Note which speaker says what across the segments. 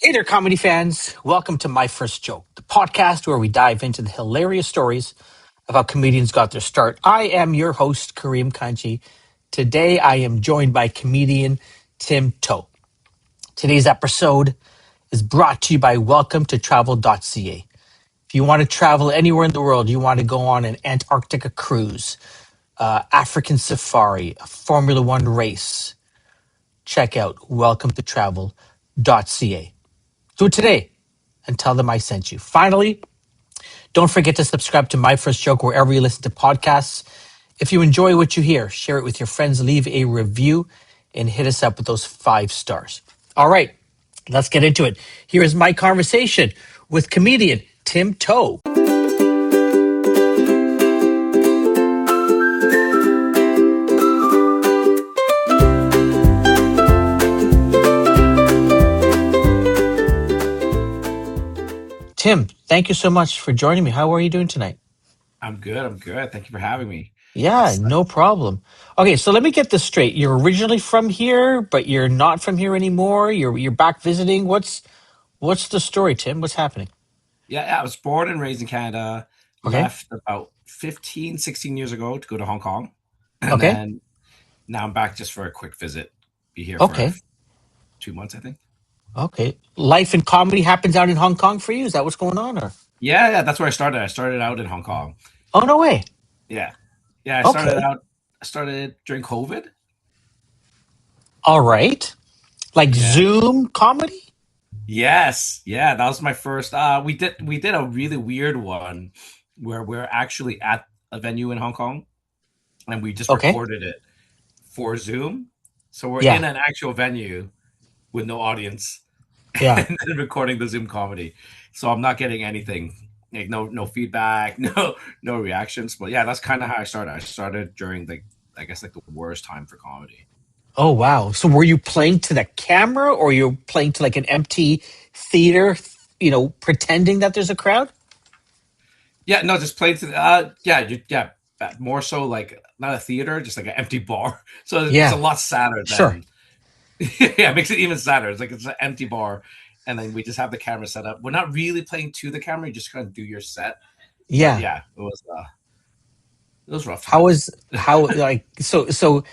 Speaker 1: Hey there, comedy fans. Welcome to My First Joke, the podcast where we dive into the hilarious stories of how comedians got their start. I am your host, Kareem Kanchi. Today, I am joined by comedian Tim Toe. Today's episode is brought to you by welcome to travel.ca. If you want to travel anywhere in the world, you want to go on an Antarctica cruise, African safari, a Formula One race, check out welcome to travel.ca. Do it today and tell them I sent you. Finally, don't forget to subscribe to My First Joke wherever you listen to podcasts. If you enjoy what you hear, share it with your friends, leave a review, and hit us up with those 5 stars. All right, let's get into it. Here is my conversation with comedian Tim Toe. Tim, thank you so much for joining me. How are you doing tonight?
Speaker 2: I'm good. I'm good. Thank you for having me.
Speaker 1: Yeah,
Speaker 2: That's
Speaker 1: no problem. Okay, so let me get this straight. You're originally from here, but you're not from here anymore. You're back visiting. What's the story, Tim? What's happening?
Speaker 2: yeah. I was born and raised in Canada.
Speaker 1: Okay.
Speaker 2: Left about 15, 16 years ago to go to Hong Kong, and
Speaker 1: Okay.
Speaker 2: then now I'm back just for a quick visit. Be here for
Speaker 1: Okay.
Speaker 2: 2 months, I think.
Speaker 1: Okay. Life and comedy happens out in Hong Kong for you? Is that what's going on or?
Speaker 2: Yeah. That's where I started. I started out in Hong Kong.
Speaker 1: Oh, no way.
Speaker 2: Yeah, yeah. I started
Speaker 1: Okay.
Speaker 2: out. I started during COVID.
Speaker 1: All right. Like
Speaker 2: Yeah.
Speaker 1: Zoom comedy?
Speaker 2: Yes. Yeah. That was my first. We did a really weird one where we're actually at a venue in Hong Kong and we just
Speaker 1: Okay.
Speaker 2: recorded it for Zoom. So we're
Speaker 1: Yeah.
Speaker 2: in an actual venue with no audience
Speaker 1: Yeah.
Speaker 2: and then recording the Zoom comedy. So I'm not getting anything, like no feedback, no reactions. But yeah, that's kind of how I started. I started during I guess like the worst time for comedy.
Speaker 1: Oh, wow. So were you playing to the camera or you're playing to like an empty theater, pretending that there's a crowd?
Speaker 2: Yeah, no, just played to yeah, more so like not a theater, just like an empty bar. So it's a
Speaker 1: Yeah.
Speaker 2: lot sadder
Speaker 1: Sure.
Speaker 2: than yeah, it makes it even sadder. It's like it's an empty bar, and then we just have the camera set up. We're not really playing to the camera; you just kind of do your set. But
Speaker 1: Yeah.
Speaker 2: yeah, it was rough
Speaker 1: How
Speaker 2: times.
Speaker 1: was how like so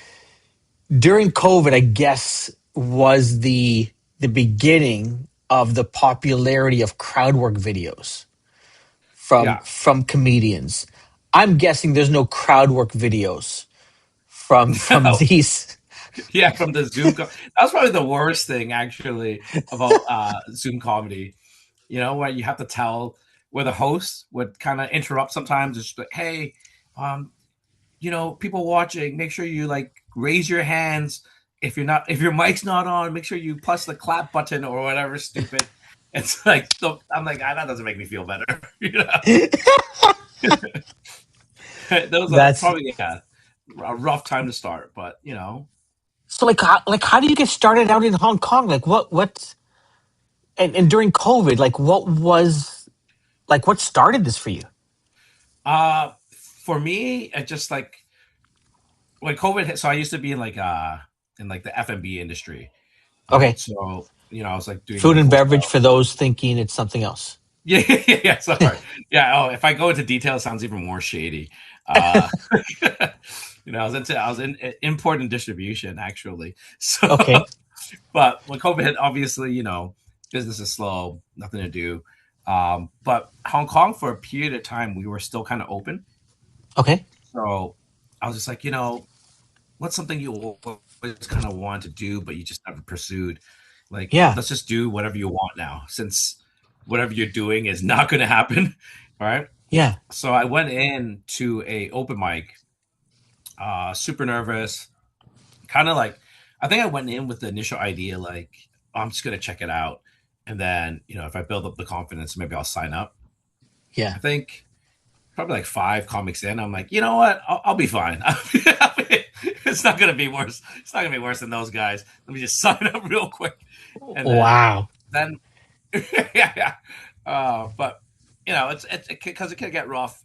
Speaker 1: during COVID, I guess was the beginning of the popularity of crowd work videos from
Speaker 2: Yeah,
Speaker 1: from comedians. I'm guessing there's no crowd work videos from
Speaker 2: no,
Speaker 1: these.
Speaker 2: yeah, from the that was probably the worst thing actually about Zoom comedy. You know, where you have to tell where the host would kind of interrupt sometimes. It's like, hey, um, people watching, make sure you like raise your hands. If your mic's not on, make sure you press the clap button or whatever stupid. It's like, so I'm like, that doesn't make me feel better. That was
Speaker 1: That's
Speaker 2: probably, yeah, a rough time to start, but
Speaker 1: so like how do you get started out in Hong Kong? Like what and during COVID, like what started this for you?
Speaker 2: for me, it just like when COVID hit. So I used to be in like the F&B industry, right?
Speaker 1: Okay.
Speaker 2: So I was like doing
Speaker 1: Food
Speaker 2: like
Speaker 1: and beverage
Speaker 2: hotel.
Speaker 1: for those thinking it's something else.
Speaker 2: Yeah, yeah, sorry. Yeah, oh, if I go into detail, it sounds even more shady. Uh, I was in import and distribution actually. So,
Speaker 1: Okay.
Speaker 2: but when COVID hit, obviously, business is slow, nothing to do. But Hong Kong for a period of time, we were still kind of open.
Speaker 1: Okay.
Speaker 2: So I was just like, what's something you always kind of want to do, but you just never pursued? Like,
Speaker 1: Yeah.
Speaker 2: let's just do whatever you want now, since whatever you're doing is not going to happen. All right.
Speaker 1: Yeah.
Speaker 2: So I went in to a open mic, super nervous, kind of like I think I went in with the initial idea like, oh, I'm just gonna check it out, and then if I build up the confidence, maybe I'll sign up.
Speaker 1: Yeah.
Speaker 2: I think probably like 5 comics in, I'm like, you know what, I'll be fine. It's not gonna be worse. It's not gonna be worse than those guys. Let me just sign up real quick, and
Speaker 1: Wow.
Speaker 2: then yeah, yeah. But it's because it can get rough.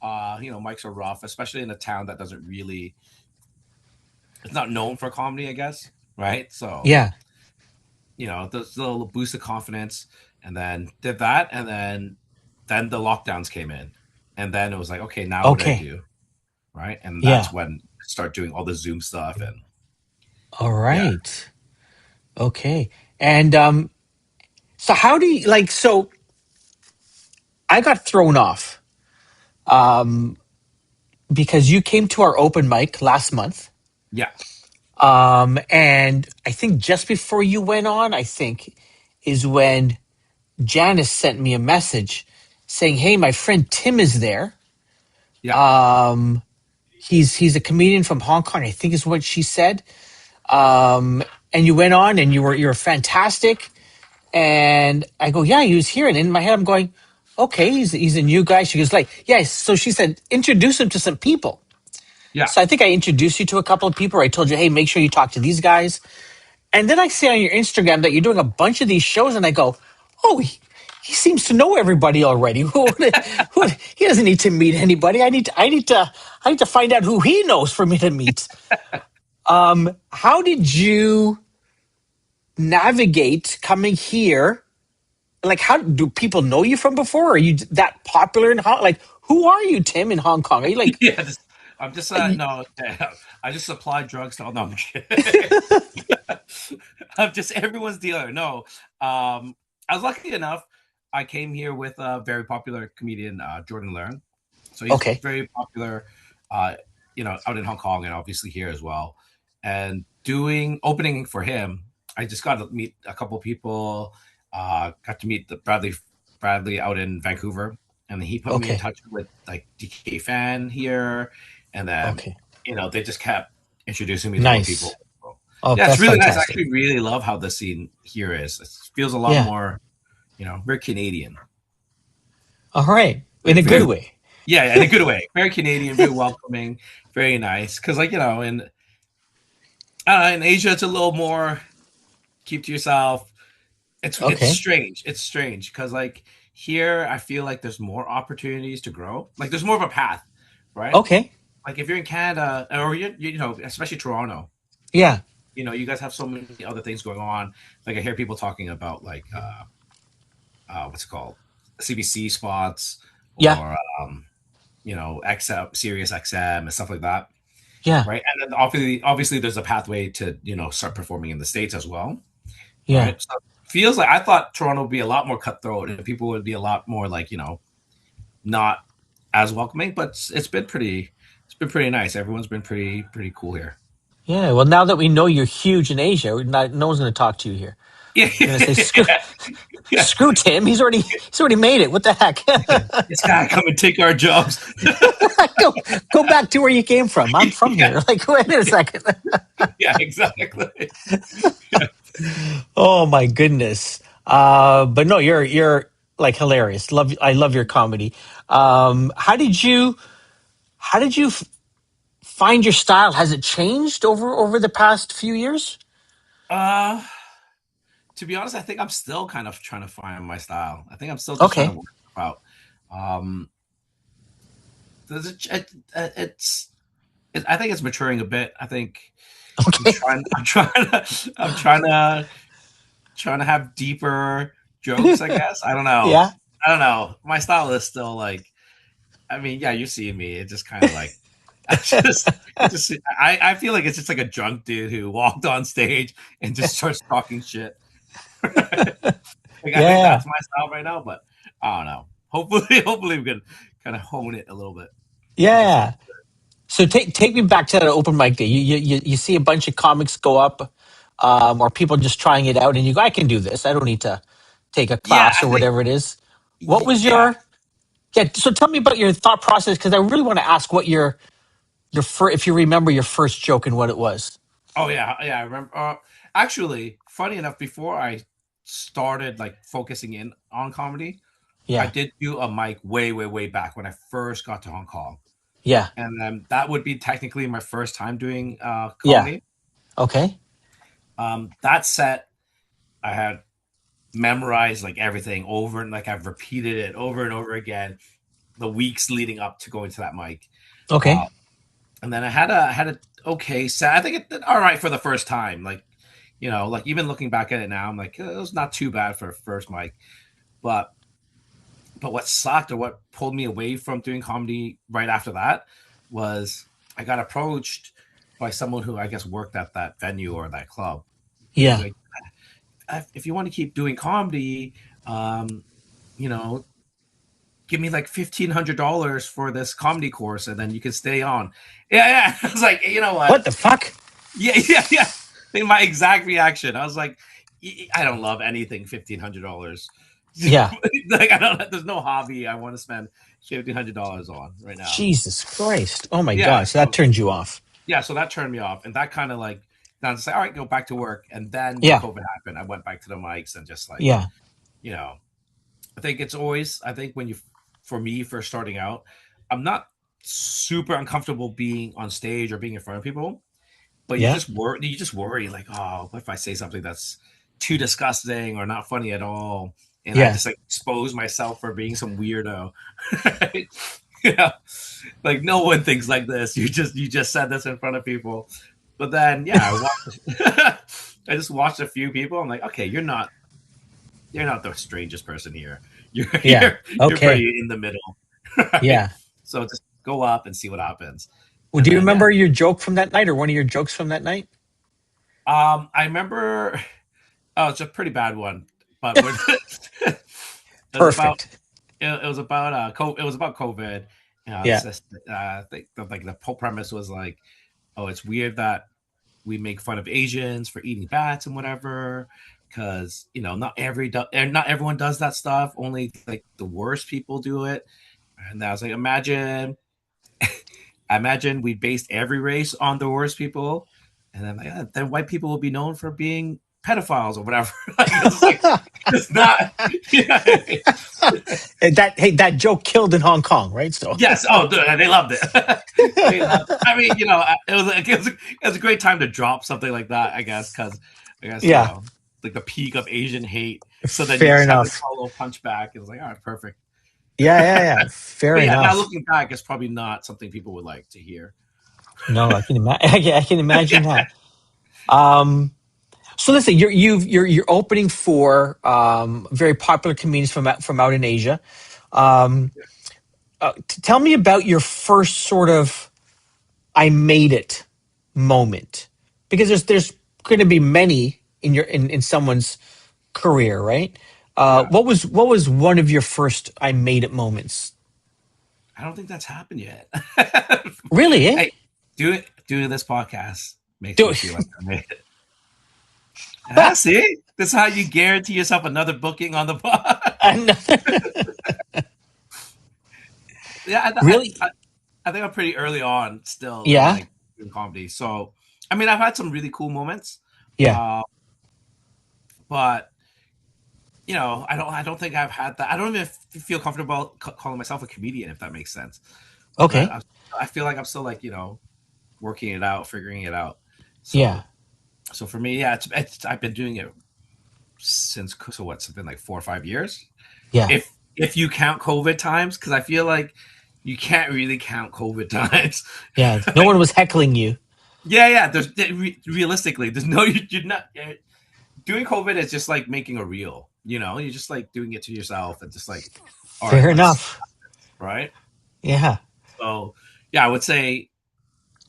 Speaker 2: Mics are rough, especially in a town that doesn't really, it's not known for comedy, I guess. Right. So
Speaker 1: Yeah.
Speaker 2: this little boost of confidence, and then did that, and then the lockdowns came in, and then it was like, okay, now what do I
Speaker 1: Okay.
Speaker 2: do, right? And that's
Speaker 1: Yeah.
Speaker 2: when I start doing all the Zoom stuff, and
Speaker 1: All
Speaker 2: yeah,
Speaker 1: right. Okay. And so how do you like so I got thrown off um because you came to our open mic last month.
Speaker 2: yeah,
Speaker 1: And I think just before you went on, I think is when Janice sent me a message saying, "Hey, my friend Tim is there.
Speaker 2: yeah,
Speaker 1: Um, he's a comedian from Hong Kong. I think is what she said. And you went on, and you're fantastic. And I go, yeah, he was here. And in my head, I'm going, okay, he's a new guy. She goes, like, yes. So she said, introduce him to some people.
Speaker 2: yeah,
Speaker 1: So I think I introduced you to a couple of people. I told you, hey, make sure you talk to these guys. And then I see on your Instagram that you're doing a bunch of these shows, and I go, oh, he seems to know everybody already. He doesn't need to meet anybody. I need to find out who he knows for me to meet. How did you navigate coming here? Like, how do people know you from before? Are you that popular in Hong? Like, who are you, Tim, in Hong Kong? Are you like,
Speaker 2: yeah. I'm just
Speaker 1: are you-
Speaker 2: no, I just supply drugs to all. No, I'm kidding. I'm just everyone's dealer. No, I was lucky enough. I came here with a very popular comedian, Jordan Learn. So he's
Speaker 1: okay,
Speaker 2: very popular, uh, out in Hong Kong and obviously here as well. And doing opening for him, I just got to meet a couple people. Got to meet the Bradley out in Vancouver, and he put me in
Speaker 1: okay,
Speaker 2: touch with like DK Fan here, and then
Speaker 1: okay,
Speaker 2: they just kept introducing me to more people.
Speaker 1: nice. Oh,
Speaker 2: Yeah, it's
Speaker 1: that's
Speaker 2: really nice. I
Speaker 1: fantastic.
Speaker 2: actually really love how the scene here is. It feels a lot
Speaker 1: Yeah.
Speaker 2: more, very Canadian.
Speaker 1: All right. In
Speaker 2: Like
Speaker 1: a good
Speaker 2: very,
Speaker 1: way.
Speaker 2: yeah, in a good way. Very Canadian, very welcoming, very nice. Because like in Asia, it's a little more keep to yourself. It's
Speaker 1: Okay.
Speaker 2: strange. It's strange because like here, I feel like there's more opportunities to grow. Like there's more of a path, right?
Speaker 1: Okay.
Speaker 2: Like if you're in Canada or especially Toronto,
Speaker 1: Yeah.
Speaker 2: you guys have so many other things going on. Like I hear people talking about like what's it called, CBC spots
Speaker 1: Yeah.
Speaker 2: or XM, Sirius XM and stuff like that,
Speaker 1: Yeah.
Speaker 2: right? And then obviously there's a pathway to start performing in the States as well,
Speaker 1: Yeah.
Speaker 2: right? So it feels like I thought Toronto would be a lot more cutthroat and people would be a lot more like not as welcoming, but it's been pretty nice. Everyone's been pretty cool here.
Speaker 1: Yeah. Well, now that we know you're huge in Asia, no one's going to talk to you here.
Speaker 2: Yeah,
Speaker 1: They're going to say, screw,
Speaker 2: yeah.
Speaker 1: screw Tim. He's already made it. What the heck?
Speaker 2: This guy come and take our jobs.
Speaker 1: Go back to where you came from. I'm from
Speaker 2: Yeah,
Speaker 1: here. Like, wait a second.
Speaker 2: yeah, exactly.
Speaker 1: Oh my goodness. But no, you're like hilarious. I love your comedy. How did you find your style? Has it changed over the past few years?
Speaker 2: Uh, to be honest, I think I'm still kind of trying to find my style. I think I'm still just trying to
Speaker 1: Okay.
Speaker 2: work stuff out. Um, there's I think it's maturing a bit. I think I'm
Speaker 1: Okay.
Speaker 2: trying. I'm trying to have deeper jokes. I guess I don't know.
Speaker 1: Yeah.
Speaker 2: I don't know. My style is still like. I mean, yeah, you see me. It just kind of like. I just, it just. I feel like it's just like a drunk dude who walked on stage and just starts talking shit. Like I think
Speaker 1: Yeah.
Speaker 2: that's my style right now, but I don't know. Hopefully we can kind of hone it a little bit because it's
Speaker 1: Yeah. So take me back to that open mic day. You see a bunch of comics go up, or people just trying it out, and you go, I can do this. I don't need to take a
Speaker 2: yeah.
Speaker 1: class
Speaker 2: I
Speaker 1: or
Speaker 2: think
Speaker 1: whatever it is. What was
Speaker 2: yeah.
Speaker 1: your Yeah? So tell me about your thought process because I really want to ask what your first, if you remember your first joke and what it was.
Speaker 2: Oh yeah. I remember. Actually, funny enough, before I started like focusing in on comedy, I
Speaker 1: Yeah.
Speaker 2: did do a mic way way way back when I first got to Hong Kong,
Speaker 1: Yeah.
Speaker 2: and that would be technically my first time doing
Speaker 1: Yeah.
Speaker 2: comedy.
Speaker 1: Okay.
Speaker 2: That set I had memorized like everything over and like I've repeated it over and over again the weeks leading up to going to that mic. Uh,
Speaker 1: Okay.
Speaker 2: and then I had a okay set. I think it did all right for the first time. Like, Like even looking back at it now, I'm like, it was not too bad for a first mic. But what sucked, or what pulled me away from doing comedy right after that, was I got approached by someone who I guess worked at that venue or that club. And he's
Speaker 1: Yeah.
Speaker 2: like, if you want to keep doing comedy, um, you know, give me like $1,500 for this comedy course, and then you can stay on. Yeah, yeah. I was like, you know
Speaker 1: What
Speaker 2: what?
Speaker 1: the fuck?
Speaker 2: Yeah, yeah, yeah. My exact reaction. I was like, I don't love anything $1,500.
Speaker 1: Yeah.
Speaker 2: Like I don't. There's no hobby I want to spend $1,500 on right now.
Speaker 1: Jesus Christ. Oh my
Speaker 2: Yeah.
Speaker 1: God. So that
Speaker 2: So
Speaker 1: turned you off.
Speaker 2: yeah. So that turned me off, and that kind of like, then I was like, all right, go back to work. And then when
Speaker 1: Yeah.
Speaker 2: COVID happened, I went back to the mics and just like,
Speaker 1: Yeah.
Speaker 2: you know, I think it's always. I think when you, for me, first starting out, I'm not super uncomfortable being on stage or being in front of people. But you
Speaker 1: Yeah.
Speaker 2: just worry. You just worry, like, oh, what if I say something that's too disgusting or not funny at all, and I
Speaker 1: Yeah.
Speaker 2: just like expose myself for being some weirdo. Yeah, like no one thinks like this. You just said this in front of people, but then yeah, I watched. I just watched a few people. I'm like, okay, you're not the strangest person here. You're
Speaker 1: Yeah.
Speaker 2: you're
Speaker 1: Okay.
Speaker 2: pretty in the middle, right?
Speaker 1: Yeah.
Speaker 2: So just go up and see what happens,
Speaker 1: Well,
Speaker 2: and
Speaker 1: do you
Speaker 2: then yeah.
Speaker 1: remember your joke from that night or one of your jokes from that night?
Speaker 2: I remember. Oh, it's a pretty bad one, but it was about
Speaker 1: Perfect.
Speaker 2: it was about it was about COVID. It's
Speaker 1: Yeah.
Speaker 2: just, I think like the whole premise was like, oh, it's weird that we make fun of Asians for eating bats and whatever, because not everyone does that stuff. Only like the worst people do it. And I was like, imagine we based every race on the worst people, and then like, then white people will be known for being pedophiles or whatever. Like, it's like it's not. Yeah.
Speaker 1: And that joke killed in Hong Kong, right? So
Speaker 2: Yes. Oh, dude, they loved it. They loved it. I mean, it was a great time to drop something like that. I guess because I guess
Speaker 1: yeah,
Speaker 2: like the peak of Asian hate. So then you
Speaker 1: fair
Speaker 2: just have to
Speaker 1: enough.
Speaker 2: follow punch back. It was like, all right, perfect.
Speaker 1: Yeah, yeah, yeah. Fair
Speaker 2: But yeah, now
Speaker 1: enough.
Speaker 2: looking back, it's probably not something people would like to hear.
Speaker 1: No, I can imagine. I can imagine
Speaker 2: Yeah.
Speaker 1: that. Um, so listen, you're opening for very popular comedians from out in Asia. Um, tell me about your first sort of I made it moment, because there's going to be many in in someone's career, right?
Speaker 2: Yeah.
Speaker 1: What was one of your first I made it moments?
Speaker 2: I don't think that's happened yet.
Speaker 1: Really, eh?
Speaker 2: Hey, doing this podcast makes
Speaker 1: Do
Speaker 2: me feel like I made it. Ah, see, this is how you guarantee yourself another booking on the pod.
Speaker 1: Another-
Speaker 2: Yeah,
Speaker 1: really?
Speaker 2: I think I'm pretty early on still in
Speaker 1: Yeah,
Speaker 2: like doing comedy. So, I mean, I've had some really cool moments,
Speaker 1: yeah.
Speaker 2: uh, but I don't think I've had that. I don't even feel comfortable calling myself a comedian, if that makes sense. But
Speaker 1: Okay.
Speaker 2: I feel like I'm still like working it out, figuring it out.
Speaker 1: Yeah,
Speaker 2: So for me, yeah, I've been doing it since, so what's it been, like 4 or 5 years,
Speaker 1: yeah,
Speaker 2: if you count COVID times, because I feel like you can't really count COVID times.
Speaker 1: yeah. No one was heckling you.
Speaker 2: Yeah, yeah. Realistically, there's no you're not doing COVID is just like making a reel. You're just like doing it to yourself and just like, all right,
Speaker 1: Fair
Speaker 2: let's
Speaker 1: enough.
Speaker 2: right.
Speaker 1: Yeah.
Speaker 2: So yeah, I would say,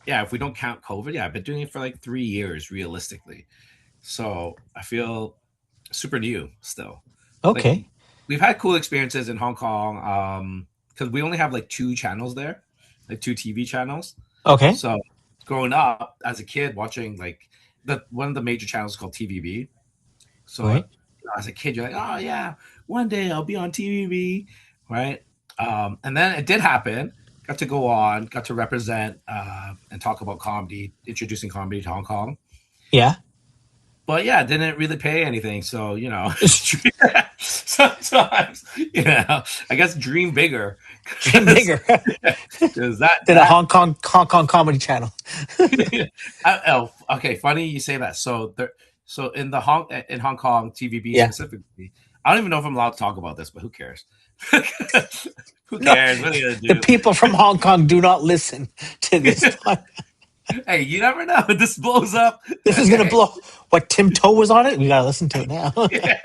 Speaker 2: yeah, if we don't count COVID, yeah, I've been doing it for like 3 years realistically. So I feel super new still. Like
Speaker 1: Okay.
Speaker 2: we've had cool experiences in Hong Kong, because we only have like two channels there, like two TV channels.
Speaker 1: Okay.
Speaker 2: So growing up as a kid watching like the one of the major channels called TVB. So
Speaker 1: Right.
Speaker 2: as a kid, you're like, oh yeah, one day I'll be on TVB, right? And then it did happen. Got to go on, got to represent and talk about comedy, introducing comedy to Hong Kong.
Speaker 1: Yeah.
Speaker 2: But yeah, didn't really pay anything. So sometimes I guess dream bigger,
Speaker 1: Dream
Speaker 2: because
Speaker 1: bigger
Speaker 2: that
Speaker 1: than a Hong Kong comedy channel.
Speaker 2: oh, okay, funny you say that. So in Hong Kong TVB
Speaker 1: Yeah.
Speaker 2: specifically, I don't even know if I'm allowed to talk about this, but who cares? Who
Speaker 1: No,
Speaker 2: cares? What are you gonna
Speaker 1: the
Speaker 2: do?
Speaker 1: people from Hong Kong do not listen to this podcast.
Speaker 2: Hey, you never know. This blows up.
Speaker 1: This is gonna
Speaker 2: Okay.
Speaker 1: blow. What, Tim Toe was on it? We gotta listen to it now.
Speaker 2: Yeah.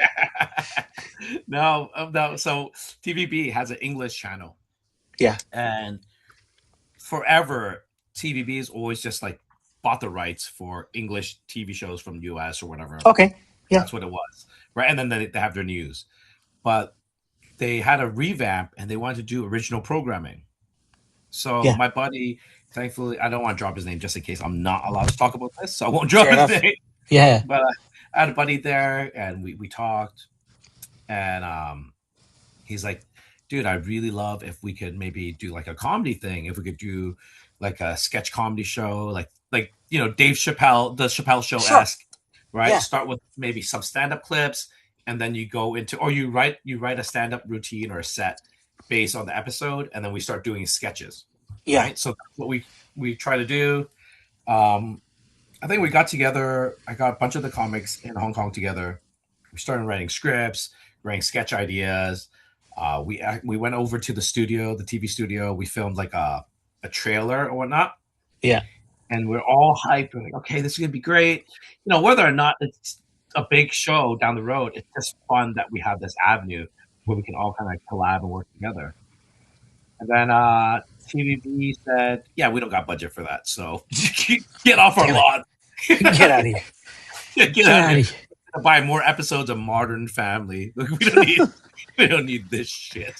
Speaker 2: No, no. So TVB has an English channel,
Speaker 1: Yeah.
Speaker 2: and forever TVB is always just like bought the rights for English TV shows from US or whatever.
Speaker 1: Okay. Yeah.
Speaker 2: That's what it was, right? And then they have their news, but they had a revamp and they wanted to do original programming. So
Speaker 1: Yeah.
Speaker 2: my buddy, thankfully, I don't want to drop his name just in case I'm not allowed to talk about this, so I won't drop
Speaker 1: Fair
Speaker 2: his
Speaker 1: enough.
Speaker 2: name.
Speaker 1: Yeah.
Speaker 2: But I had a buddy there, and we talked, and he's like, "Dude, I really love if we could maybe do like a comedy thing. If we could do like a sketch comedy show, like Dave Chappelle, the Chappelle Show
Speaker 1: Sure.
Speaker 2: esque, right?
Speaker 1: Yeah.
Speaker 2: Start with maybe some stand up clips, and then you go into or you write a stand up routine or a set based on the episode, and then we start doing sketches,
Speaker 1: Yeah.
Speaker 2: right? So that's what we try to do. Um, I think we got together. I got a bunch of the comics in Hong Kong together. We started writing scripts, writing sketch ideas. We went over to the studio, the TV studio. We filmed like a trailer or whatnot,
Speaker 1: Yeah.
Speaker 2: and we're all hyped. We're like, okay, this is gonna be great. Whether or not it's a big show down the road, it's just fun that we have this avenue where we can all kind of collab and work together. And then TVB said, "Yeah, we don't got budget for that, so get off our
Speaker 1: Damn it.
Speaker 2: lawn."
Speaker 1: Get out of here.
Speaker 2: Get
Speaker 1: Get
Speaker 2: out of
Speaker 1: out
Speaker 2: here.
Speaker 1: of here.
Speaker 2: Buy more episodes of Modern Family. Like, we don't need this shit.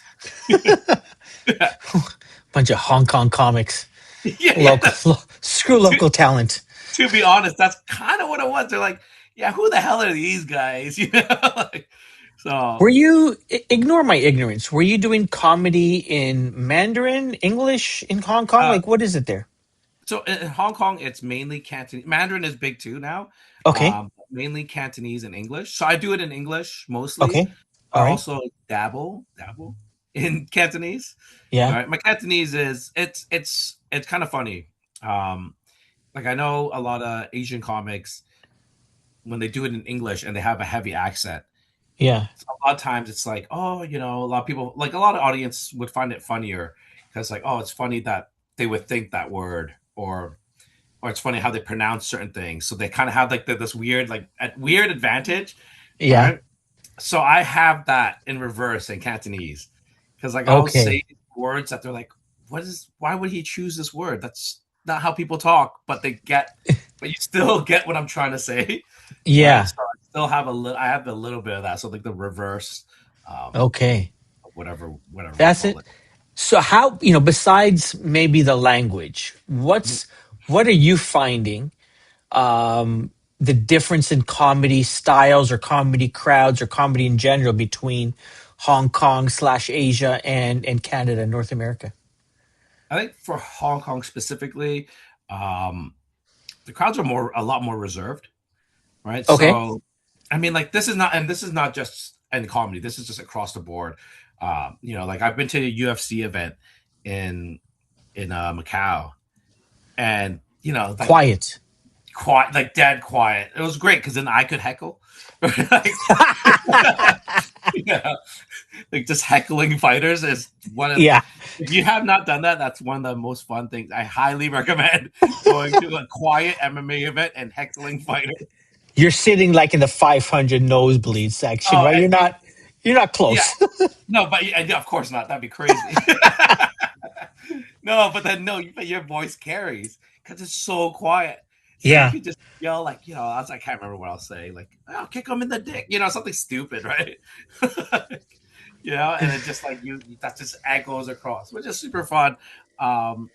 Speaker 2: Yeah,
Speaker 1: Bunch of Hong Kong comics.
Speaker 2: yeah.
Speaker 1: Screw
Speaker 2: To,
Speaker 1: local talent.
Speaker 2: to be honest, that's kind of what it was. They're like, yeah, who the hell are these guys? Like,
Speaker 1: Were
Speaker 2: so
Speaker 1: you, ignore my ignorance, were you doing comedy in Mandarin, English in Hong Kong?
Speaker 2: uh,
Speaker 1: Like, what is it there?
Speaker 2: so in Hong Kong, it's mainly Cantonese. Mandarin is big too now.
Speaker 1: Okay.
Speaker 2: Mainly Cantonese and English. So I do it in English mostly,
Speaker 1: Okay.
Speaker 2: but
Speaker 1: All right.
Speaker 2: also dabble in Cantonese. All
Speaker 1: Yeah.
Speaker 2: right, my Cantonese is it's kind of funny. Um, like I know a lot of Asian comics when they do it in English and they have a heavy accent.
Speaker 1: Yeah.
Speaker 2: A lot of times it's like, oh, a lot of people, like a lot of audience would find it funnier because like, oh, it's funny that they would think that word or it's funny how they pronounce certain things. So they kind of have like this weird like a weird advantage,
Speaker 1: Yeah.
Speaker 2: right? So I have that in reverse in Cantonese because like I'll say
Speaker 1: Okay.
Speaker 2: words that they're like, why would he choose this word? That's not how people talk, but you still get what I'm trying to say, right?
Speaker 1: Yeah.
Speaker 2: So I still have I have a little bit of that. So like the reverse, um,
Speaker 1: Okay.
Speaker 2: whatever you
Speaker 1: That's
Speaker 2: call
Speaker 1: it.
Speaker 2: it.
Speaker 1: So how, besides maybe the language, what are you finding the difference in comedy styles or comedy crowds or comedy in general between Hong Kong slash Asia and Canada, North America?
Speaker 2: I think for Hong Kong specifically, um, the crowds are a lot more reserved, right?
Speaker 1: Okay.
Speaker 2: So, I mean, like this is not just in comedy. This is just across the board. Like I've been to a UFC event in Macau, and like
Speaker 1: Quiet.
Speaker 2: quiet, like dead quiet. It was great because then I could heckle, like, yeah, like just heckling fighters is one of.
Speaker 1: Yeah.
Speaker 2: If you have not done that, that's one of the most fun things. I highly recommend going to a quiet MMA event and heckling fighters.
Speaker 1: You're sitting like in the 500 nosebleed section,
Speaker 2: Oh,
Speaker 1: right?
Speaker 2: and
Speaker 1: You're not
Speaker 2: yeah,
Speaker 1: close.
Speaker 2: no, but yeah, of course not. That'd be crazy. No, but then no, your voice carries because it's so quiet. So you
Speaker 1: Yeah.
Speaker 2: could just yell like, I can't remember what I'll say, like, "I'll kick him in the dick," something stupid, right? And it just like that just echoes across, which is super fun. Um,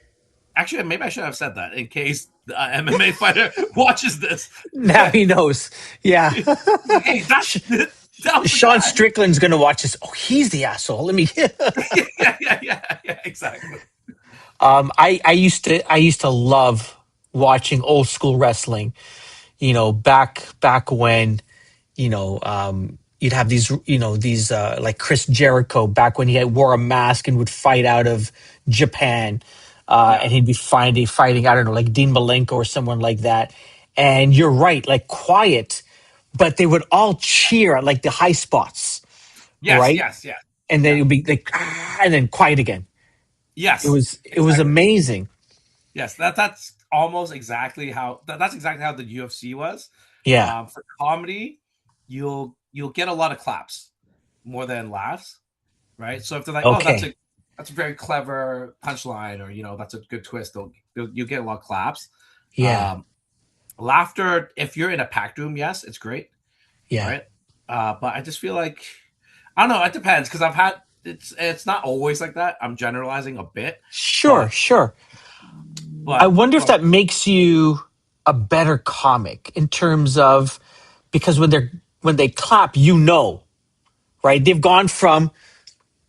Speaker 2: Actually, maybe I should have said that in case the MMA fighter watches this.
Speaker 1: Now he knows. Yeah.
Speaker 2: Hey, that was the
Speaker 1: Sean
Speaker 2: guy.
Speaker 1: Strickland's going to watch this. Oh, he's the asshole. Let me.
Speaker 2: Yeah, exactly.
Speaker 1: I used to love watching old school wrestling. Back when you'd have these like Chris Jericho back when wore a mask and would fight out of Japan,
Speaker 2: Yeah,
Speaker 1: and he'd be fighting I don't know, like Dean Malenko or someone like that. And you're right, like quiet, but they would all cheer at like the high spots,
Speaker 2: yes,
Speaker 1: right?
Speaker 2: yes, yes,
Speaker 1: And then
Speaker 2: yeah,
Speaker 1: it would be like, and then quiet again. It
Speaker 2: yes,
Speaker 1: was
Speaker 2: exactly.
Speaker 1: amazing.
Speaker 2: Yes, that's almost exactly how that's exactly how the UFC was.
Speaker 1: Yeah.
Speaker 2: For comedy, you'll get a lot of claps more than laughs, right? So if they're like, "Oh,
Speaker 1: Okay.
Speaker 2: that's a very clever punchline," or that's a good twist, you'll get a lot of claps.
Speaker 1: Yeah.
Speaker 2: Um, Laughter, if you're in a packed room, yes, it's great,
Speaker 1: Yeah.
Speaker 2: right? But I just feel like I don't know. It depends because I've had it's not always like that. I'm generalizing a bit,
Speaker 1: Sure,
Speaker 2: but
Speaker 1: sure. I
Speaker 2: but
Speaker 1: wonder if
Speaker 2: but
Speaker 1: that makes you a better comic in terms of because when they clap, right? They've gone from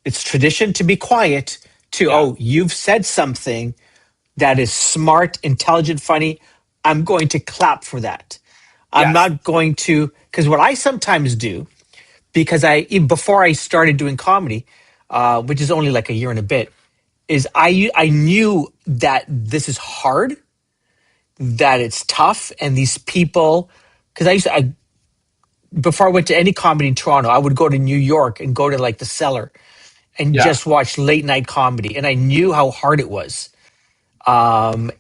Speaker 1: it's tradition to be quiet to
Speaker 2: yeah,
Speaker 1: oh, you've said something that is smart, intelligent, funny. I'm going to clap for that. I'm
Speaker 2: yes,
Speaker 1: not going to because what I sometimes do because even before I started doing comedy, which is only like a year and a bit, is I knew that this is hard, that it's tough, and these people because I before I went to any comedy in Toronto, I would go to New York and go to like the Cellar and
Speaker 2: yeah,
Speaker 1: just watch late night comedy, and I knew how hard it was.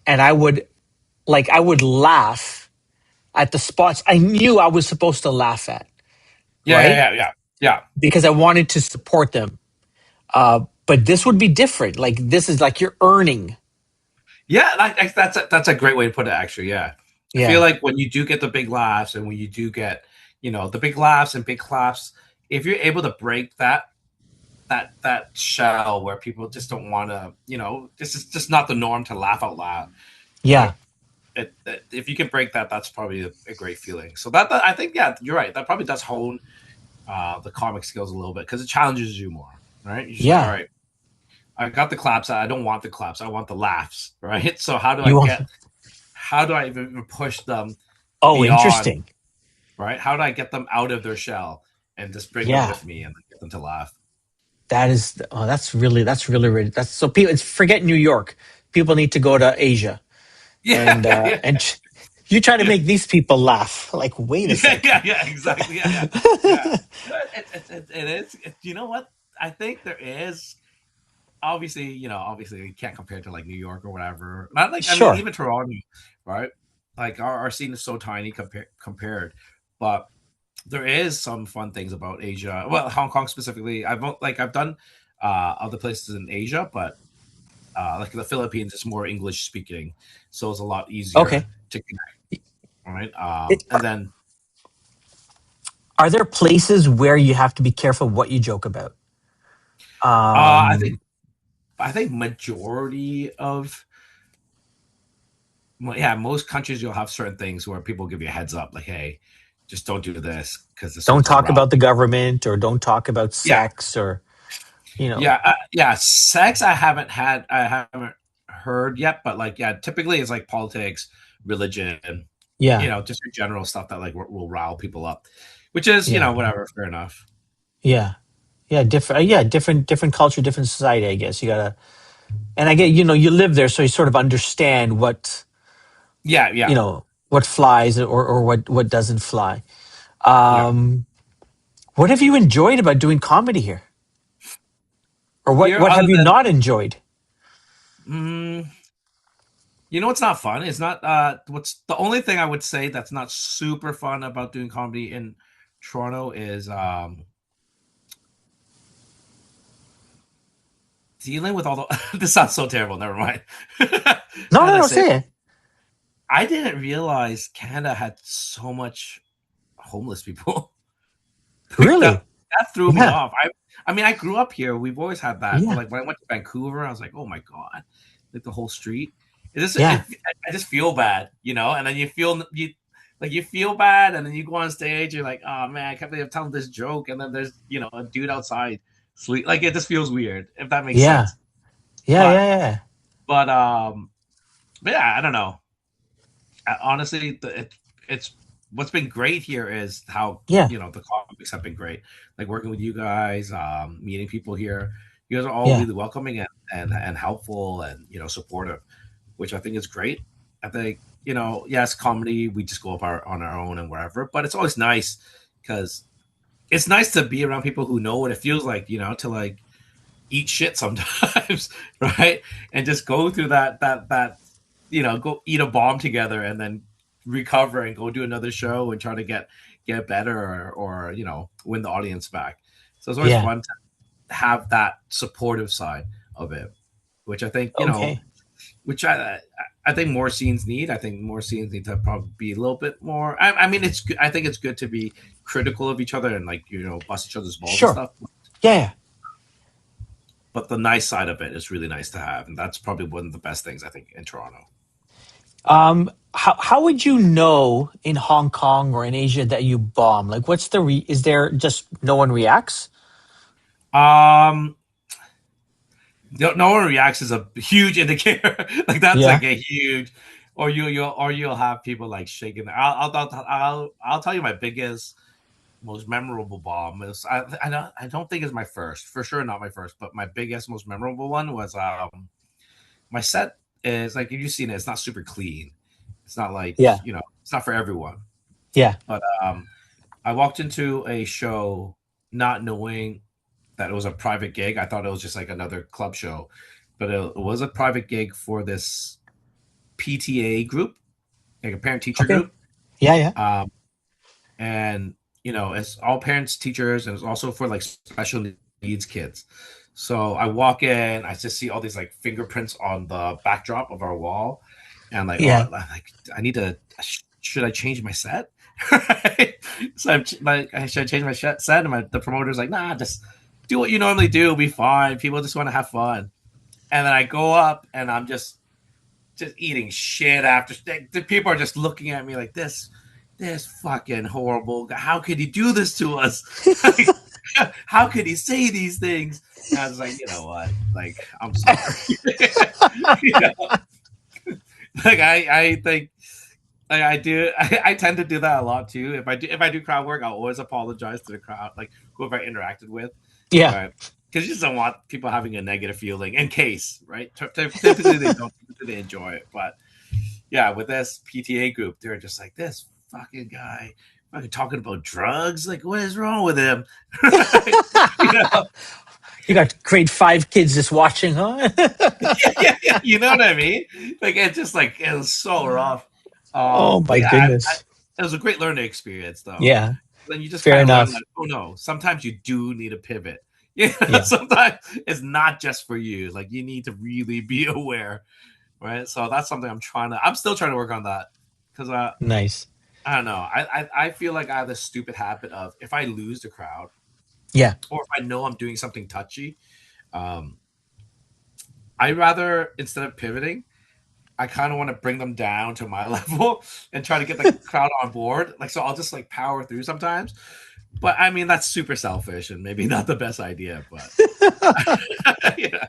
Speaker 1: And I would laugh at the spots I knew I was supposed to laugh at,
Speaker 2: yeah, yeah,
Speaker 1: right?
Speaker 2: yeah, yeah, yeah.
Speaker 1: Because I wanted to support them. But this would be different. Like this is like you're earning.
Speaker 2: Yeah, that's a great way to put it. Actually, yeah, I feel
Speaker 1: Yeah,
Speaker 2: like when you do get the big laughs and when you do get the big laughs and big claps, if you're able to break that shell where people just don't want to, this is just not the norm to laugh out loud,
Speaker 1: yeah,
Speaker 2: right? If you can break that, that's probably a great feeling. So that I think, yeah, you're right. That probably does hone the comic skills a little bit because it challenges you more, right? You're just like, all
Speaker 1: yeah.
Speaker 2: right, I got the claps. I don't want the claps. I want the laughs, right? So how do I
Speaker 1: You want?
Speaker 2: get? How do I even push them
Speaker 1: Oh,
Speaker 2: beyond?
Speaker 1: interesting.
Speaker 2: Right? How do I get them out of their shell and just bring them
Speaker 1: Yeah,
Speaker 2: with me and get them to laugh?
Speaker 1: that is. Oh, that's really. That's so. People, it's forget New York. People need to go to Asia
Speaker 2: Yeah, yeah,
Speaker 1: you try to
Speaker 2: yeah,
Speaker 1: make these people laugh. Like, wait a
Speaker 2: yeah, yeah,
Speaker 1: second.
Speaker 2: yeah, exactly. Yeah, yeah, yeah. It is. You know what? I think there is obviously, obviously you can't compare it to like New York or whatever. Not like I mean,
Speaker 1: Sure.
Speaker 2: even Toronto, right? Like our scene is so tiny compared, but there is some fun things about Asia. Well, Hong Kong specifically. I've done other places in Asia, but like the Philippines, it's more English speaking, so it's a lot easier
Speaker 1: Okay.
Speaker 2: to connect, right?
Speaker 1: It,
Speaker 2: And then
Speaker 1: are there places where you have to be careful what you joke about?
Speaker 2: I think
Speaker 1: Um,
Speaker 2: majority of yeah, most countries you'll have certain things where people give you a heads up, like, hey, just don't do this because this
Speaker 1: don't
Speaker 2: will
Speaker 1: talk
Speaker 2: rile.
Speaker 1: about the government or don't talk about
Speaker 2: Yeah,
Speaker 1: sex or you know.
Speaker 2: yeah. Sex, I haven't heard yet, but like, yeah, typically it's like politics, religion,
Speaker 1: Yeah,
Speaker 2: just your general stuff that like will rile people up, which is
Speaker 1: yeah,
Speaker 2: whatever, fair enough.
Speaker 1: yeah, yeah. Different. Yeah, different culture, different society. I guess you gotta. And I get you live there, so you sort of understand
Speaker 2: Yeah, yeah,
Speaker 1: what flies or what doesn't fly.
Speaker 2: yeah.
Speaker 1: What have you enjoyed about doing comedy here, or what
Speaker 2: Here,
Speaker 1: what
Speaker 2: other
Speaker 1: have you
Speaker 2: than
Speaker 1: not enjoyed?
Speaker 2: what's not fun. It's not what's the only thing I would say that's not super fun about doing comedy in Toronto is dealing with all the this sounds so terrible, never mind.
Speaker 1: No,
Speaker 2: Now that
Speaker 1: no,
Speaker 2: I
Speaker 1: no.
Speaker 2: say it,
Speaker 1: Say it.
Speaker 2: I didn't realize Canada had so much homeless people. Like
Speaker 1: Really?
Speaker 2: that threw me
Speaker 1: Yeah,
Speaker 2: off. I mean, I grew up here. We've always had that, but
Speaker 1: yeah,
Speaker 2: like when I went to Vancouver, I was like, oh my god, like the whole street.
Speaker 1: yeah,
Speaker 2: I just feel bad, and then you feel bad, and then you go on stage, you're like, oh man, I can't believe I'm telling this joke, and then there's a dude outside sleep. Like it just feels weird, if that makes
Speaker 1: yeah,
Speaker 2: sense.
Speaker 1: yeah,
Speaker 2: But
Speaker 1: yeah, yeah,
Speaker 2: but but yeah, I don't know. Honestly, it's what's been great here is how
Speaker 1: yeah,
Speaker 2: the comics have been great. Like working with you guys, meeting people here. You guys are all
Speaker 1: yeah,
Speaker 2: really welcoming and helpful and supportive, which I think is great. I think yes, comedy we just go up on our own and wherever, but it's always nice because it's nice to be around people who know what it feels like, to like eat shit sometimes, right? And just go through that go eat a bomb together and then recover and go do another show and try to get better, or win the audience back. So it's always
Speaker 1: Yeah.
Speaker 2: fun to have that supportive side of it, which I think
Speaker 1: Okay.
Speaker 2: which I think more scenes need. I think more scenes need to probably be a little bit more. I mean, it's good. I think it's good to be critical of each other and like bust each other's balls and
Speaker 1: Sure.
Speaker 2: stuff.
Speaker 1: Yeah. Yeah.
Speaker 2: But the nice side of it is really nice to have, and that's probably one of the best things I think in Toronto.
Speaker 1: How would you know in Hong Kong or in Asia that you bomb? Like, what's the is there just no one reacts?
Speaker 2: Um, no one reacts is a huge indicator. Like that's
Speaker 1: Yeah.
Speaker 2: like a huge, or you'll have people like shaking. I'll tell you my biggest, most memorable bomb is I don't think it's my first, for sure not my first, but my biggest, most memorable one was my set is like, if you've seen it, it's not super clean. It's not like
Speaker 1: Yeah.
Speaker 2: it's not for everyone.
Speaker 1: Yeah.
Speaker 2: But I walked into a show not knowing that it was a private gig. I thought it was just like another club show, but it was a private gig for this PTA group, like a parent teacher
Speaker 1: Okay.
Speaker 2: group.
Speaker 1: Yeah. Yeah.
Speaker 2: Um, and it's all parents, teachers, and it's also for like special needs kids. So I walk in, I just see all these like fingerprints on the backdrop of our wall, and like, oh,
Speaker 1: Yeah.
Speaker 2: like I need to. Should I change my set? Right? So I'm like, should I change my set? And the promoter's like, nah, just do what you normally do. It'll be fine. People just want to have fun. And then I go up, and I'm just eating shit after. The people are just looking at me like this fucking horrible guy. How could he do this to us? How could he say these things? And I was like, you know what? Like, I'm sorry. you know? Like I think like I do. I tend to do that a lot too. If I do crowd work, I'll always apologize to the crowd, like whoever I interacted with,
Speaker 1: Yeah.
Speaker 2: but because you just don't want people having a negative feeling in case, right? Typically they don't. Typically they enjoy it, but yeah, with this PTA group, they're just like, this fucking guy fucking talking about drugs. Like, what is wrong with him? you know,
Speaker 1: You got grade five kids just watching, huh?
Speaker 2: yeah, you know what I mean? Like, it's just like it was so rough.
Speaker 1: Oh
Speaker 2: But
Speaker 1: my
Speaker 2: yeah,
Speaker 1: goodness.
Speaker 2: it was a great learning experience, though.
Speaker 1: Yeah.
Speaker 2: Then you just
Speaker 1: Fair
Speaker 2: kind of learn,
Speaker 1: enough.
Speaker 2: like, oh no, sometimes you do need a pivot. Yeah,
Speaker 1: Yeah.
Speaker 2: sometimes it's not just for you. Like, you need to really be aware, right? So that's something I'm still trying to work on that, because
Speaker 1: Nice.
Speaker 2: I don't know. I feel like I have this stupid habit of, if I lose the crowd,
Speaker 1: Yeah.
Speaker 2: or if I know I'm doing something touchy, um, I rather, instead of pivoting, I kind of want to bring them down to my level and try to get the crowd on board. Like, so I'll just like power through sometimes. But I mean, that's super selfish and maybe not the best idea. But yeah,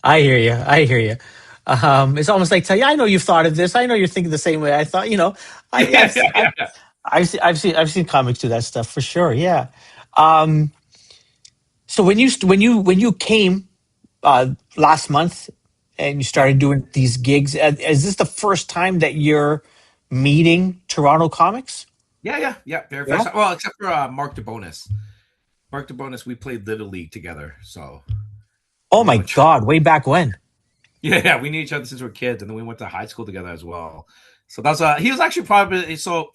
Speaker 1: I hear you. I hear you. It's almost like, yeah, I know you've thought of this. I know you're thinking the same way. I thought,
Speaker 2: yeah, yeah, yeah.
Speaker 1: I've seen comics do that stuff for sure. Yeah. Um, so when you came last month and you
Speaker 2: Yeah.
Speaker 1: started doing these gigs, is this the first time that you're meeting Toronto comics?
Speaker 2: Yeah, yeah, yeah. Very first
Speaker 1: Yeah.
Speaker 2: time. Well, except for Mark DeBonis. Mark DeBonis, we played Little League together. So
Speaker 1: Oh
Speaker 2: we
Speaker 1: my
Speaker 2: went.
Speaker 1: God! Way back when?
Speaker 2: Yeah, yeah. We knew each other since we were kids, and then we went to high school together as well. So that's he was actually probably so.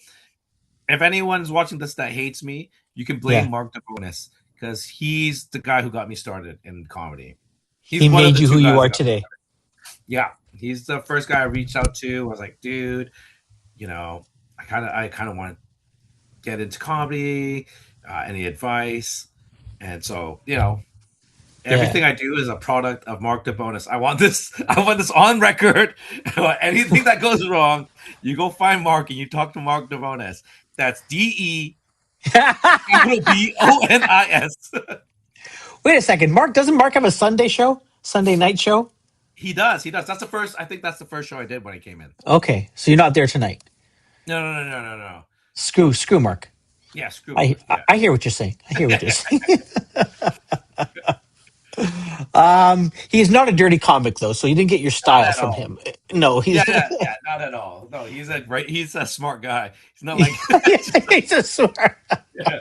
Speaker 2: If anyone's watching this that hates me, you can blame
Speaker 1: Yeah.
Speaker 2: Mark DeBonis, because he's the guy who got me started in comedy. He's
Speaker 1: He
Speaker 2: one of
Speaker 1: made
Speaker 2: the
Speaker 1: you who
Speaker 2: two
Speaker 1: you
Speaker 2: guys
Speaker 1: are
Speaker 2: that got me
Speaker 1: today.
Speaker 2: started. Yeah, he's the first guy I reached out to. I was like, dude, you know, I kind of want to get into comedy. Any advice? And so,
Speaker 1: Yeah.
Speaker 2: everything I do is a product of Mark DeBonis. I want this. I want this on record. Anything that goes wrong, you go find Mark and you talk to Mark DeBonis. That's DeBonis.
Speaker 1: Wait a second, Mark. Doesn't Mark have a Sunday show? Sunday night show?
Speaker 2: He does. He does. That's the first. I think that's the first show I did when I came in.
Speaker 1: Okay, so you're not there tonight.
Speaker 2: No, no, no, no, no, no.
Speaker 1: Screw Mark.
Speaker 2: Yeah, screw
Speaker 1: I,
Speaker 2: Mark.
Speaker 1: I
Speaker 2: Yeah.
Speaker 1: I hear what you're saying. I hear what you're saying. He's not a dirty comic though, so you didn't get your
Speaker 2: Not
Speaker 1: style
Speaker 2: at
Speaker 1: from
Speaker 2: all.
Speaker 1: him. No,
Speaker 2: Yeah,
Speaker 1: he's
Speaker 2: yeah, yeah. Not at all. No, he's a great. He's a smart guy. He's not like.
Speaker 1: he's a smart.
Speaker 2: Yeah.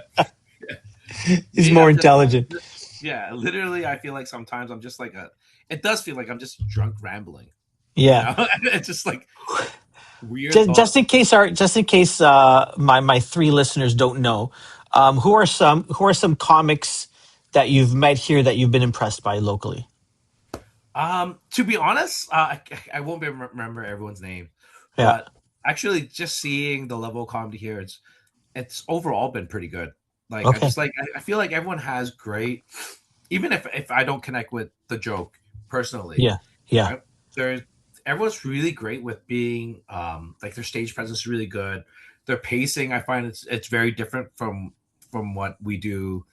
Speaker 1: He's
Speaker 2: Me,
Speaker 1: more
Speaker 2: I'm just.
Speaker 1: intelligent.
Speaker 2: Yeah, literally, I feel like sometimes I'm just like a. It does feel like I'm just drunk rambling. You
Speaker 1: Yeah.
Speaker 2: know, it's just like weird
Speaker 1: Just
Speaker 2: thoughts.
Speaker 1: in case my three listeners don't know, who are some comics that you've met here that you've been impressed by locally?
Speaker 2: To be honest, I won't be able to remember everyone's name,
Speaker 1: Yeah.
Speaker 2: but actually, just seeing the level of comedy here, it's overall been pretty good. Like I
Speaker 1: Okay.
Speaker 2: just like I feel like everyone has great, even if I don't connect with the joke personally,
Speaker 1: Yeah. Yeah.
Speaker 2: right? There's everyone's really great with being like their stage presence is really good. Their pacing, I find it's very different from what we do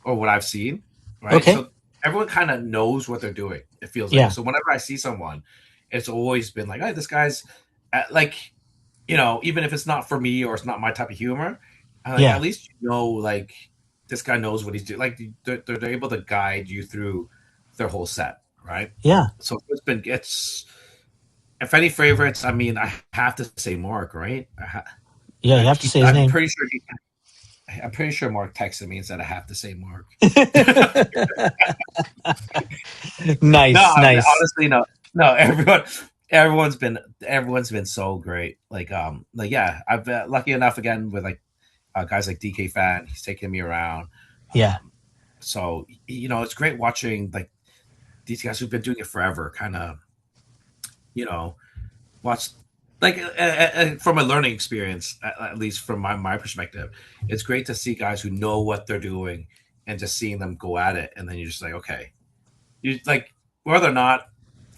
Speaker 2: or what I've seen, right?
Speaker 1: Okay.
Speaker 2: So everyone kind of knows what they're doing. It feels like
Speaker 1: Yeah.
Speaker 2: so. Whenever I see someone, it's always been like, "Hey, this guy's like even if it's not for me or it's not my type of humor, I like
Speaker 1: Yeah.
Speaker 2: at least like this guy knows what he's doing. Like they're able to guide you through their whole set, right?
Speaker 1: Yeah.
Speaker 2: So it's if any favorites, I mean, I have to say Mark, right?
Speaker 1: Yeah. You have to say his
Speaker 2: I'm
Speaker 1: name.
Speaker 2: pretty sure I'm pretty sure Mark texted me and said I have to say Mark. No,
Speaker 1: Nice. Nice.
Speaker 2: honestly, no, no. Everyone's been so great. Like yeah, I've lucky enough again with like guys like DK Fan. He's taking me around.
Speaker 1: Yeah.
Speaker 2: So it's great watching like these guys who've been doing it forever. Kind of you know watch like from a learning experience, at least from my perspective. It's great to see guys who know what they're doing and just seeing them go at it, and then you're just like, okay, you like whether or not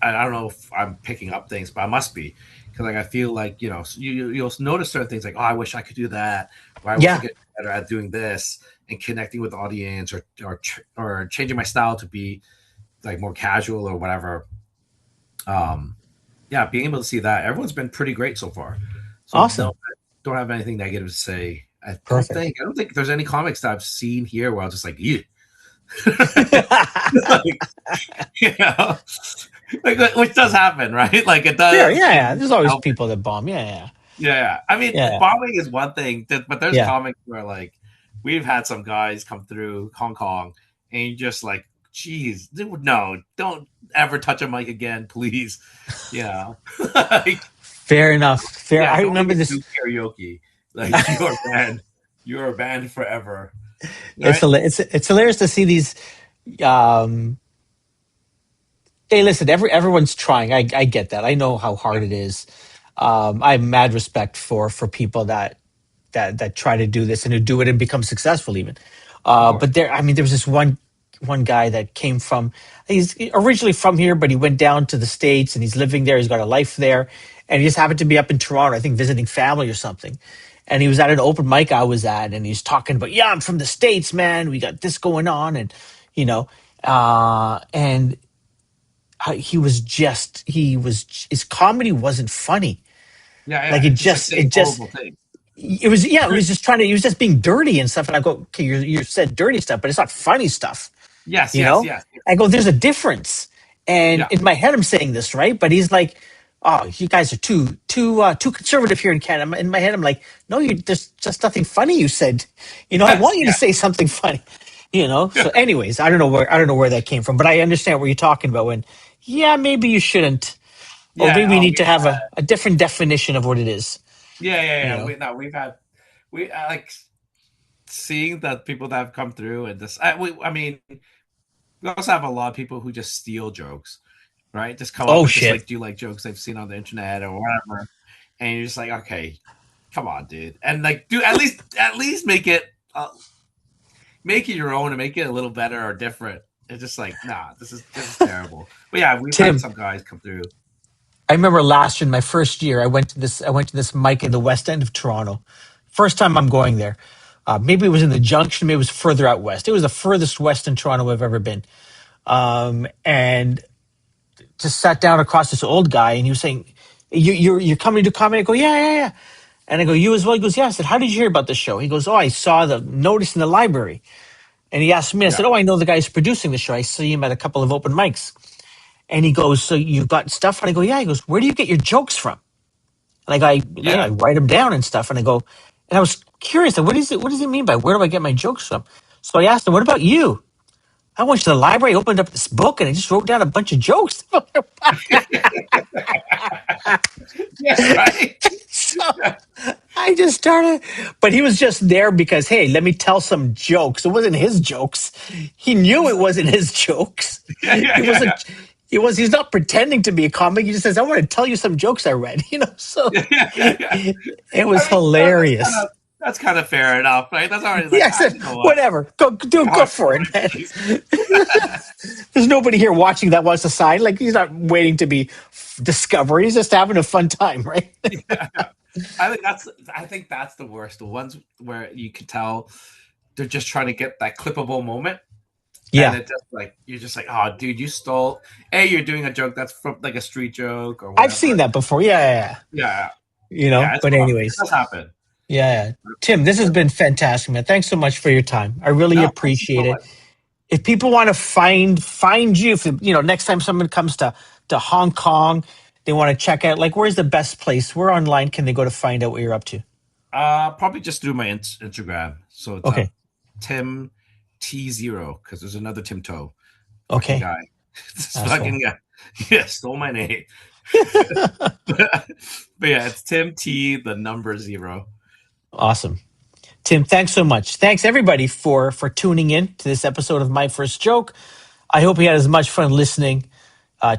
Speaker 2: I don't know if I'm picking up things, but I must be because like I feel like you'll notice certain things like, oh, I wish I could do that, or I wish I
Speaker 1: Yeah.
Speaker 2: could get better at doing this and connecting with the audience, or changing my style to be like more casual or whatever. Um, yeah, being able to see that everyone's been pretty great so far. So no,
Speaker 1: Awesome.
Speaker 2: I don't have anything negative to say.
Speaker 1: Perfect.
Speaker 2: I don't think there's any comics that I've seen here where I was just like, yeah. like, you know, like which does happen, right? Like it
Speaker 1: Sure.
Speaker 2: does.
Speaker 1: Yeah. Yeah. There's always people that bomb. Yeah. Yeah.
Speaker 2: Yeah. I mean,
Speaker 1: Yeah.
Speaker 2: bombing is one thing, but there's
Speaker 1: Yeah.
Speaker 2: comics where like we've had some guys come through Hong Kong, and you just like, geez, dude, no, don't ever touch a mic again, please. Yeah, like,
Speaker 1: Fair enough. Fair.
Speaker 2: yeah,
Speaker 1: I
Speaker 2: don't
Speaker 1: remember
Speaker 2: even
Speaker 1: this.
Speaker 2: do karaoke. Like you're banned. You're banned forever. Right?
Speaker 1: It's hilarious to see these. Um, Hey, listen, everyone's trying. I get that. I know how
Speaker 2: Yeah,
Speaker 1: hard it is. I have mad respect for people that try to do this and who do it and become successful even.
Speaker 2: of
Speaker 1: But
Speaker 2: course.
Speaker 1: there, I mean, there was this one guy that came from. He's originally from here, but he went down to the States and he's living there. He's got a life there, and he just happened to be up in Toronto, I think, visiting family or something. And he was at an open mic I was at, and he's talking about, yeah, I'm from the States, man. We got this going on, and you know, and he was his comedy wasn't funny.
Speaker 2: Yeah,
Speaker 1: Like
Speaker 2: yeah. It's just like saying horrible things.
Speaker 1: it was, yeah, it was just trying to, he was just being dirty and stuff. And I go, okay, you said dirty stuff, but it's not funny stuff,
Speaker 2: Yes,
Speaker 1: you
Speaker 2: yes,
Speaker 1: know?
Speaker 2: yes.
Speaker 1: I go, there's a difference. And
Speaker 2: Yeah,
Speaker 1: in my head, I'm saying this, right? But he's like, oh, you guys are too conservative here in Canada. In my head, I'm like, no, there's just nothing funny you said. I
Speaker 2: yes,
Speaker 1: want you to
Speaker 2: yeah,
Speaker 1: say something funny,
Speaker 2: yeah,
Speaker 1: So anyways, I don't know where that came from, but I understand what you're talking about when, yeah, maybe you shouldn't, or
Speaker 2: yeah.
Speaker 1: maybe you
Speaker 2: Oh,
Speaker 1: need to have a different definition of what it is,
Speaker 2: yeah, yeah,
Speaker 1: you
Speaker 2: yeah.
Speaker 1: know?
Speaker 2: We've had we like seeing that people that have come through and this. I mean, we also have a lot of people who just steal jokes, right? Just come up
Speaker 1: Oh
Speaker 2: and just
Speaker 1: shit.
Speaker 2: like do like jokes they've seen on the internet or whatever, and you're just like, okay, come on, dude, and like do at least make it your own and make it a little better or different. It's just like, nah, this is terrible. But yeah, we've had
Speaker 1: Tim,
Speaker 2: some guys come through.
Speaker 1: I remember last year, in my first year, I went to this mic in the West End of Toronto. First time I'm going there. Maybe it was in the Junction, maybe it was further out west. It was the furthest west in Toronto I've ever been. And just sat down across this old guy, and he was saying, "You're coming to do comedy?" I go, "Yeah, yeah, yeah." And I go, "You as well?" He goes, "Yeah." I said, "How did you hear about the show?" He goes, "Oh, I saw the notice in the library." And he asked me, I
Speaker 2: Yeah,
Speaker 1: said, "Oh, I know the guy who's producing the show. I see him at a couple of open mics." And he goes, "So you've got stuff?" And I go, "Yeah." He goes, "Where do you get your jokes from?" And I
Speaker 2: yeah,
Speaker 1: write them down and stuff. And I was curious, like, what does it mean by where do I get my jokes from? So I asked him, "What about you?" I went to the library, opened up this book, and I just wrote down a bunch of jokes.
Speaker 2: Yeah, right.
Speaker 1: So I just started, but he was just there because, hey, let me tell some jokes. It wasn't his jokes. He knew it wasn't his jokes.
Speaker 2: Yeah, yeah,
Speaker 1: He
Speaker 2: yeah, yeah.
Speaker 1: wasn't. He's not pretending to be a comic. He just says, "I want to tell you some jokes I read." So
Speaker 2: Yeah, yeah, yeah, yeah.
Speaker 1: it was
Speaker 2: I mean,
Speaker 1: hilarious.
Speaker 2: that's kind of fair enough, right? That's already like,
Speaker 1: Yeah, I said,
Speaker 2: you know what?
Speaker 1: whatever. Go
Speaker 2: Watch
Speaker 1: for it, man.
Speaker 2: movies.
Speaker 1: There's nobody here watching that wants to sign. Like he's not waiting to be discovered. He's just having a fun time, right?
Speaker 2: Yeah. I think that's the worst. The ones where you can tell they're just trying to get that clippable moment. And
Speaker 1: Yeah,
Speaker 2: it just like you're just like, oh dude, you stole you're doing a joke that's from like a street joke or
Speaker 1: I've seen
Speaker 2: whatever.
Speaker 1: that before. Yeah.
Speaker 2: Yeah.
Speaker 1: Yeah.
Speaker 2: Yeah, it's
Speaker 1: But
Speaker 2: rough. It
Speaker 1: anyways,
Speaker 2: does happen.
Speaker 1: yeah. Tim, this has been fantastic, man. Thanks so much for your time. I really
Speaker 2: No, thank you
Speaker 1: appreciate
Speaker 2: so
Speaker 1: it.
Speaker 2: much.
Speaker 1: If people want to find you, if next time someone comes to Hong Kong, they want to check out, like, where's the best place? Where online can they go to find out what you're up to?
Speaker 2: Probably just through my Instagram. So it's
Speaker 1: Okay.
Speaker 2: Tim T0 because there's another Tim Toe. Fucking
Speaker 1: Okay.
Speaker 2: guy. This
Speaker 1: Asshole.
Speaker 2: fucking guy. Yeah, stole my name. But yeah, it's Tim T the number 0.
Speaker 1: Awesome. Tim, thanks so much. Thanks everybody for tuning in to this episode of My First Joke. I hope you had as much fun listening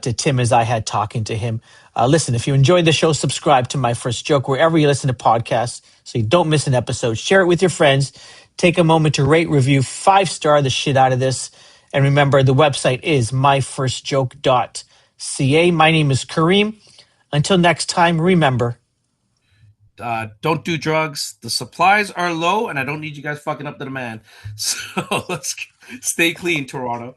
Speaker 1: to Tim as I had talking to him. Listen, if you enjoyed the show, subscribe to My First Joke wherever you listen to podcasts so you don't miss an episode. Share it with your friends. Take a moment to rate, review, 5-star the shit out of this. And remember, the website is myfirstjoke.ca. My name is Kareem. Until next time, remember,
Speaker 2: Don't do drugs. The supplies are low, and I don't need you guys fucking up the demand. So let's stay clean, Toronto.